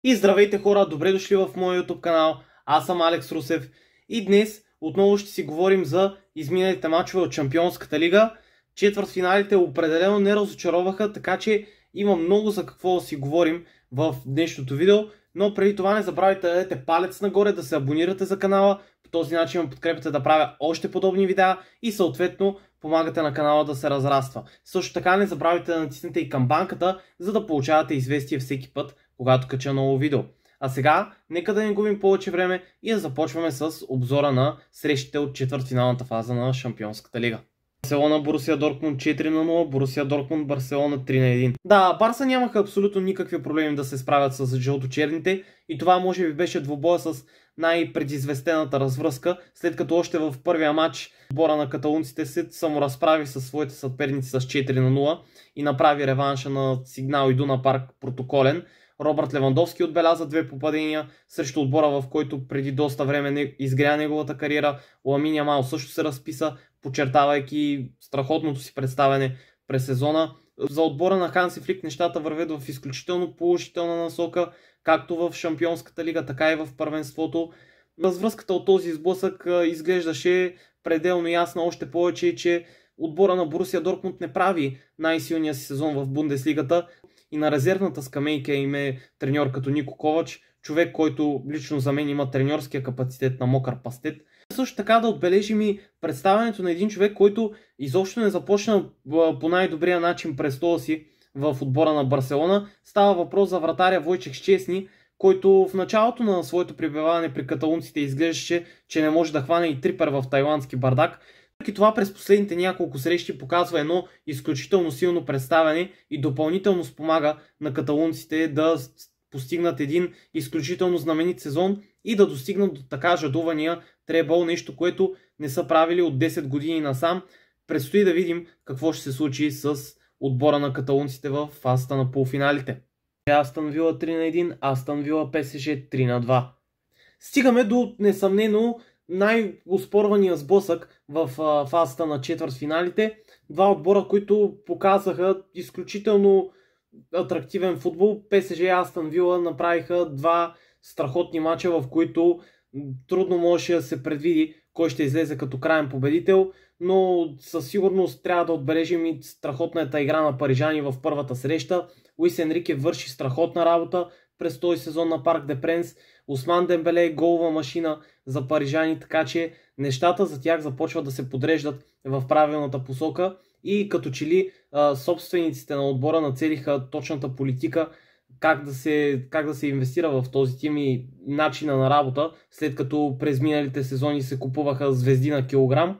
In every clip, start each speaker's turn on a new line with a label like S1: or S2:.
S1: И здравейте хора, добре дошли в моя YouTube канал. Аз съм Алекс Русев и днес отново ще си говорим за изминалите мачове от Шампионската лига. Четвъртфиналите определено не разочароваха, така че има много за какво да си говорим в днешното видео. Но преди това не забравяйте да дадете палец нагоре, да се абонирате за канала. По този начин ме подкрепяте да правя още подобни видеа и съответно помагате на канала да се разраства. Също така не забравяйте да натиснете и камбанката, за да получавате известие всеки път, когато кача ново видео. А сега, нека да не губим повече време и да започваме с обзора на срещите от четвъртфиналната фаза на Шампионската лига. Барселона, Борусия Дортмунд 4-0, Борусия Дортмунд, Барселона 3-1. Да, Барса нямаха абсолютно никакви проблеми да се справят с жълточерните и това може би беше двубоя с най-предизвестената развръзка, след като още в първия матч отбора на каталунците се саморазправи със своите съперници с 4-0 и направи реванша на Сигнал Идуна парк протоколен. Робърт Левандовски отбеляза 2 попадения срещу отбора, в който преди доста време изгря неговата кариера. Ламин Ямал също се разписа, подчертавайки страхотното си представяне през сезона. За отбора на Ханси Флик нещата вървят в изключително положителна насока, както в Шампионската лига, така и в първенството. Развръзката от този сблъсък изглеждаше пределно ясна, още повече, че отбора на Борусия Дортмунд не прави най-силния си сезон в Бундеслигата и на резервната скамейка им е треньор като Нико Ковач, човек, който лично за мен има треньорския капацитет на мокър пастет. Също така да отбележим и представянето на един човек, който изобщо не започна по най-добрия начин престола си в отбора на Барселона. Става въпрос за вратаря Войчех Щесни, който в началото на своето пребиваване при каталунците изглеждаше, че не може да хване и трипер в тайландски бардак. И това през последните няколко срещи показва едно изключително силно представяне и допълнително спомага на каталунците да постигнат един изключително знаменит сезон и да достигнат до така жадувания требъл, нещо, което не са правили от 10 години насам. Предстои да видим какво ще се случи с отбора на каталунците в фазата на полуфиналите. Астън Вила 3-1, Астън Вила ПСЖ 3-2. Стигаме до несъмнено най-оспорвания сблъсък в фазата на четвъртфиналите. Два отбора, които показаха изключително атрактивен футбол. ПСЖ и Астън Вила направиха два страхотни мача, в които трудно можеше да се предвиди кой ще излезе като краен победител, но със сигурност трябва да отбележим и страхотната игра на парижани в първата среща. Луис Енрике върши страхотна работа през този сезон на Парк де Пренс. Осман Дембеле е голова машина за парижани, така че нещата за тях започват да се подреждат в правилната посока и като че ли собствениците на отбора нацелиха точната политика как да се инвестира в този тим и начина на работа, след като през миналите сезони се купуваха звезди на килограм.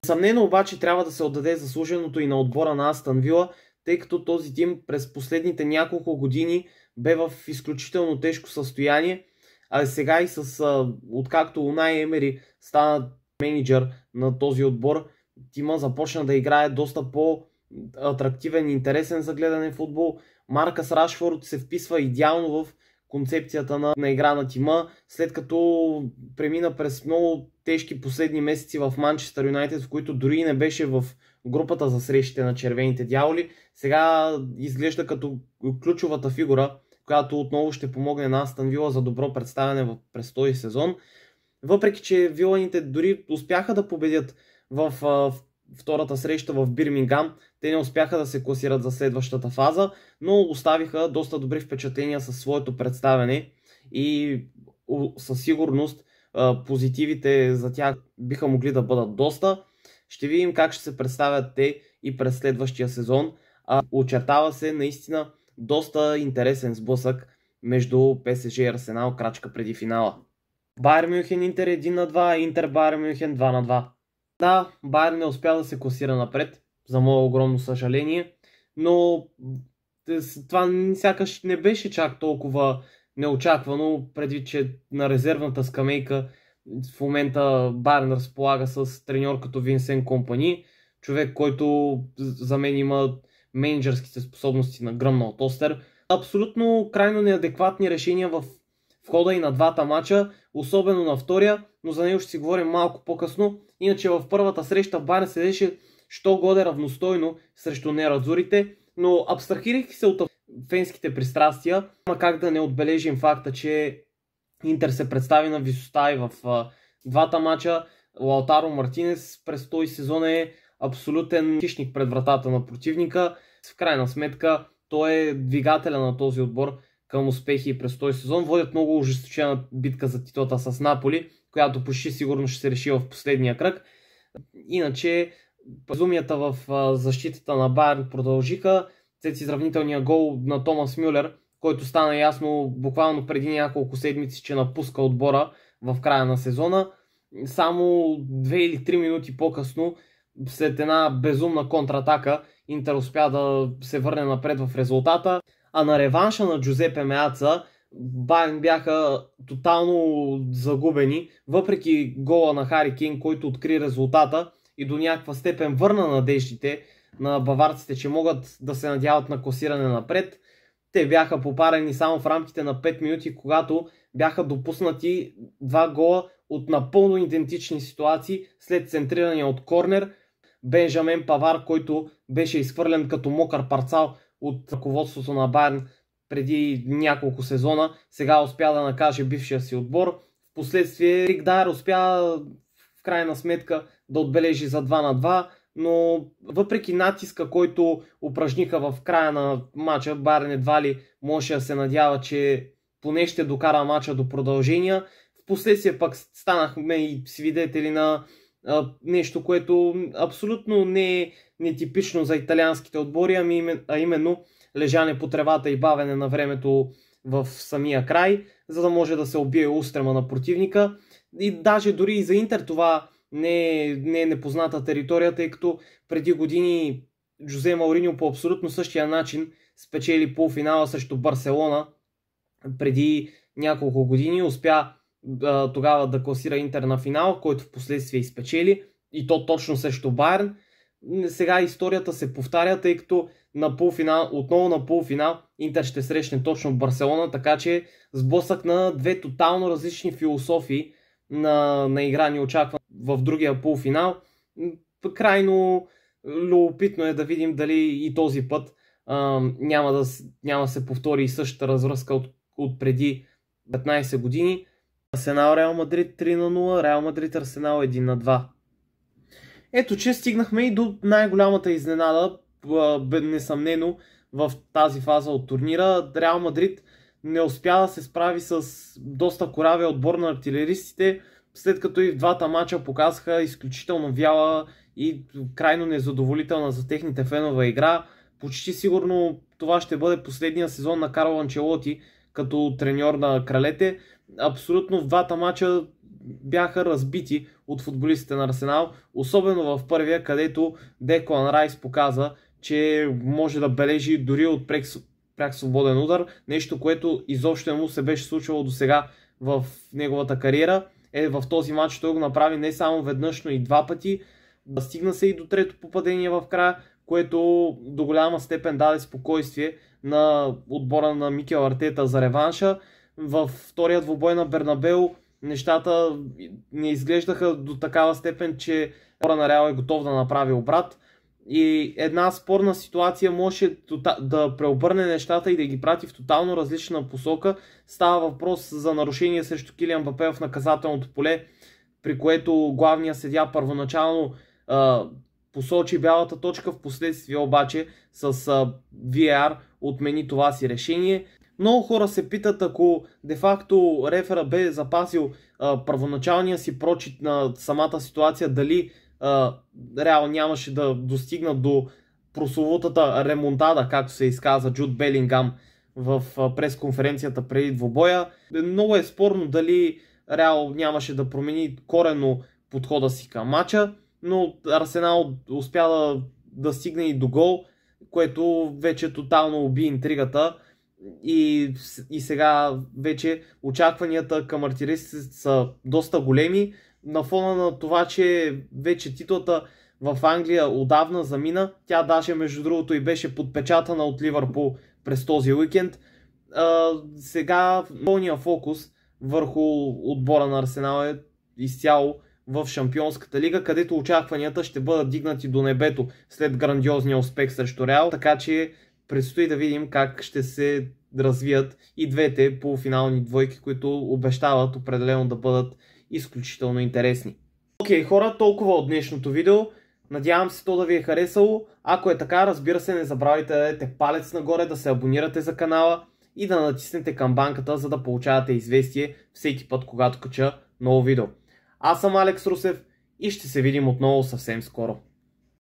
S1: Съмнено обаче трябва да се отдаде заслуженото и на отбора на Астън Вила, тъй като този тим през последните няколко години бе в изключително тежко състояние, а сега и откакто Унай Емери стана менеджер на този отбор, тима започна да играе доста по-атрактивен и интересен за гледане футбол. Маркъс Рашфорд се вписва идеално в концепцията на игра на тима, след като премина през много тежки последни месеци в Манчестър Юнайтед, в които дори не беше в групата за срещите на червените дяволи. Сега изглежда като ключовата фигура, която отново ще помогне на Астън Вила за добро представяне през този сезон. Въпреки че виланите дори успяха да победят в втората среща в Бирмингам, те не успяха да се класират за следващата фаза, но оставиха доста добри впечатления със своето представяне и със сигурност позитивите за тях биха могли да бъдат доста. Ще видим как ще се представят те и през следващия сезон. Очертава се наистина доста интересен сблъсък между ПСЖ и Арсенал, крачка преди финала. Байер Мюнхен Интер 1-2, Интер Байер Мюнхен 2-2. Да, Байер не успя да се класира напред, за мое огромно съжаление, но това сякаш не беше чак толкова неочаквано, предвид че на резервната скамейка в момента Байер разполага с треньор като Винсент Компани, човек, който за мен има менеджерските способности на гръмнал тостер. Абсолютно крайно неадекватни решения в хода и на двата мача, особено на втория, но за него ще си говорим малко по-късно. Иначе в първата среща Байер седеше що годе равностойно срещу нерадзурите, но абстрахирайки се от фенските пристрастия, няма как да не отбележим факта, че Интер се представи на висота и в двата мача. Лаутаро Мартинес през този сезон е абсолютен хищник пред вратата на противника. В крайна сметка той е двигателя на този отбор към успехи през този сезон. Водят много ожесточена битка за титлата с Наполи, която почти сигурно ще се реши в последния кръг. Иначе безумията в защитата на Байерн продължиха. След изравнителния гол на Томас Мюлер, който стана ясно буквално преди няколко седмици, че напуска отбора в края на сезона. Само 2 или 3 минути по-късно, след една безумна контратака, Интер успя да се върне напред в резултата. А на реванша на Джузепе Меаца, Байерн бяха тотално загубени, въпреки гола на Хари Кейн, който откри резултата и до някаква степен върна надеждите на баварците, че могат да се надяват на класиране напред. Те бяха попарени само в рамките на 5 минути, когато бяха допуснати 2 гола от напълно идентични ситуации след центриране от корнер. Бенжамен Павар, който беше изхвърлен като мокър парцал от ръководството на Байерн преди няколко сезона, сега успя да накаже бившия си отбор. Впоследствие Рик Дайер успя в крайна сметка да отбележи за 2-2, но въпреки натиска, който упражниха в края на матча, Байерн едва ли може да се надява, че поне ще докара матча до продължения. Впоследствие пък станахме и свидетели на нещо, което абсолютно не е нетипично за италианските отбори, а именно лежане по тревата и бавене на времето в самия край, за да може да се убие устрема на противника. И даже дори и за Интер това не е непозната територия, тъй като преди години Жозе Мауриньо по абсолютно същия начин спечели полуфинала срещу Барселона. Преди няколко години успя тогава да класира Интер на финал, който в последствие изпечели, и то точно срещу Байерн. Сега историята се повтаря, тъй като отново на полуфинал Интер ще срещне точно Барселона, така че сблъсък на две тотално различни философии на игра ни очаква в другия полуфинал. Крайно любопитно е да видим дали и този път няма да се повтори и същата развръзка от преди 15 години. Арсенал Реал Мадрид 3-0, Реал Мадрид Арсенал 1-2. Ето, че стигнахме и до най-голямата изненада, несъмнено, в тази фаза от турнира. Реал Мадрид не успя да се справи с доста коравия отбор на артилеристите, след като и в двата мача показаха изключително вяла и крайно незадоволителна за техните фенове игра. Почти сигурно това ще бъде последния сезон на Карло Анчелоти като треньор на кралете. Абсолютно в двата мача бяха разбити от футболистите на Арсенал, особено в първия, където Деклан Райс показа, че може да бележи дори от пряк свободен удар, нещо, което изобщо не му се беше случвало до сега в неговата кариера. В този матч той го направи не само веднъж, но и два пъти. Стигна се и до трето попадение в края, което до голяма степен даде спокойствие на отбора на Микел Артета за реванша. Във втория двубой на Бернабеу нещата не изглеждаха до такава степен, че отбора на Реал е готов да направи обрат. И една спорна ситуация може да преобърне нещата и да ги прати в тотално различна посока. Става въпрос за нарушение срещу Килиан Мбапе в наказателното поле, при което главният съдия първоначално посочи бялата точка, в последствие обаче с VAR отмени това си решение. Много хора се питат, ако де-факто рефера бе запасил първоначалния си прочит на самата ситуация, дали Реал нямаше да достигнат до прословутата ремонтада, както се изказа Джуд Белингам в пресконференцията преди двубоя. Много е спорно дали Реал нямаше да промени коренно подхода си към матча, но Арсенал успя да стигне и до гол, което вече тотално уби интригата. И сега вече очакванията към артилеристите са доста големи, на фона на това, че вече титлата в Англия отдавна замина. Тя даже между другото и беше подпечатана от Ливърпул през този уикенд. Сега пълния фокус върху отбора на Арсенал е изцяло в Шампионската лига, където очакванията ще бъдат дигнати до небето след грандиозния успех срещу Реал. Така че предстои да видим как ще се развият и двете полуфинални двойки, които обещават определено да бъдат изключително интересни. Окей, хора, толкова от днешното видео. Надявам се то да ви е харесало. Ако е така, разбира се, не забравяйте да дадете палец нагоре, да се абонирате за канала и да натиснете камбанката, за да получавате известие всеки път, когато кача ново видео. Аз съм Алекс Русев и ще се видим отново съвсем скоро.